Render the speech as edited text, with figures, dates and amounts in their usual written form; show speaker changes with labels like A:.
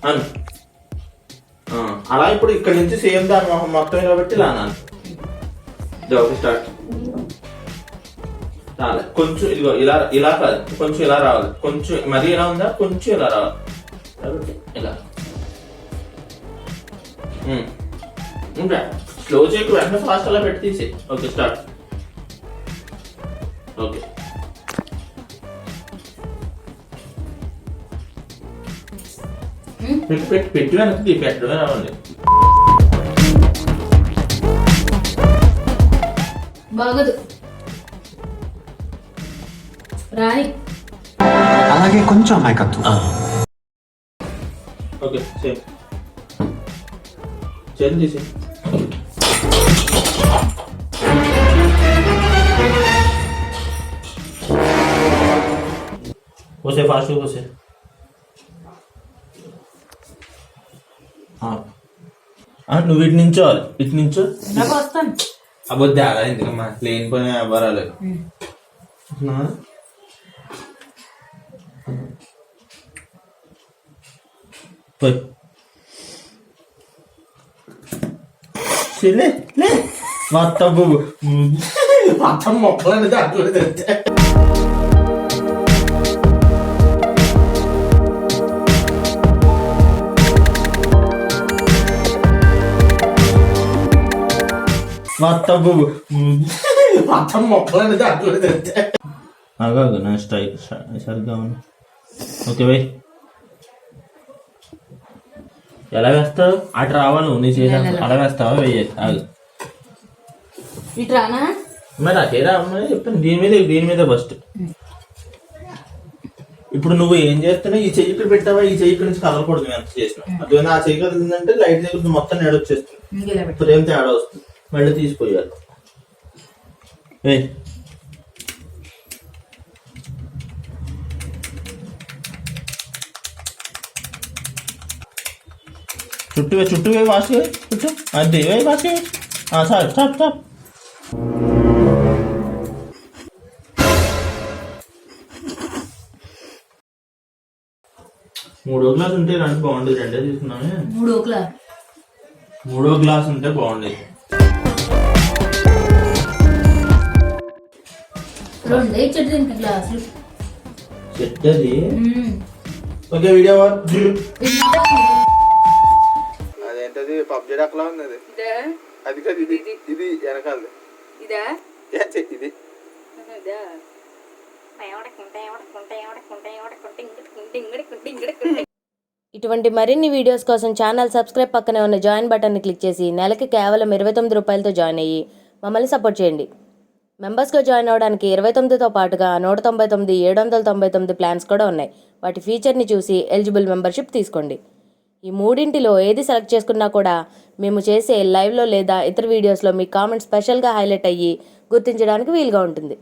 A: అను. అలా ఇప్పుడు ఇక్కడ నుంచి సేమ్ దాని మొత్తం కాబట్టి ఇలా అన్నాను. Okay start. రాలేదు కొంచెం, ఇదిగో ఇలా ఇలా కాదు, కొంచెం ఇలా రావాలి, కొంచెం మరీ ఇలా ఉందా, కొంచెం ఇలా రావాలి కాబట్టి ఇలా. ఇంకా స్లో చేయకు, వెంటనే ఫాస్ట్ అలా పెట్టి తీసి. Okay start. ఓకే పెట్టి పెట్టి పెట్టి వెనక్కి పెట్టడమే రావాలి.
B: బాగదు రాని.
C: అలాగే కొంచెం అమాయకత్వం.
A: ఓకే సేమ్ చేతి తీసి. పోసే ఫాస్ట్ పోసే. నువ్వు ఇటు నుంచోవాలి, ఇటు నుంచో.
B: వస్తాను
A: అబద్ధ అలా ఎందుకమ్మా, లేని పని అవ్వరాలేదు. మొత్తం మొత్తం మొక్కలని దాంట్లో తెచ్చా. మొత్తం మొత్తం మొక్కలని దాంట్లో తెచ్చా. ఆగాగు నా స్టైల్ సరిగ్గా ఉంది. Okay by. ఎలా వేస్తావు? అటు రావాలి నువ్వు, నీ చేసా అలా వేస్తావా? వెయ్యి ఆగు.
B: ఇటు రానా
A: మరి అదే రామని చెప్తాను. దీని మీద ఫస్ట్. ఇప్పుడు నువ్వు ఏం చేస్తున్నావు? ఈ చెయ్యి ఇక్కడ పెట్టావా? ఈ చెయ్యి ఇక్కడ నుంచి కదలకూడదు. ఎంత చేసినా అది ఆ చెయ్యి కదిలిందంటే లైట్ దగ్గర మొత్తం నేడొచ్చేస్తుంది. ఇప్పుడు ఏం తేడా వస్తుంది, మళ్ళీ తీసిపోయారు. చుట్టూ వే వాష్ చుట్టూ అది వే వాష్. Sir stop stop. మూడో గ్లాస్ ఉంటే రెండు బాగుండేది. రెండే తీసుకున్నామే. మూడో గ్లాస్ ఉంటే బాగుండేది. సెట్ అది. ఓకే వీడియో అదేంటది పబ్జెట్ అట్లా ఉంది. అది కాదు, ఇది ఇది వెనకాలది. ఇది
D: ఇటువంటి మరిన్ని వీడియోస్ కోసం ఛానల్ సబ్స్క్రైబ్ పక్కనే ఉన్న జాయిన్ బటన్ని క్లిక్ చేసి నెలకి కేవలం 29 రూపాయలతో జాయిన్ అయ్యి మమ్మల్ని సపోర్ట్ చేయండి. మెంబర్స్గా జాయిన్ అవ్వడానికి 29తో పాటుగా 199, 799 ప్లాన్స్ కూడా ఉన్నాయి. వాటి ఫీచర్ని చూసి ఎలిజిబుల్ మెంబర్షిప్ తీసుకోండి. ఈ మూడింటిలో ఏది సెలెక్ట్ చేసుకున్నా కూడా మేము చేసే లైవ్లో లేదా ఇతర వీడియోస్లో మీ కామెంట్ స్పెషల్గా హైలైట్ అయ్యి గుర్తించడానికి వీలుగా ఉంటుంది.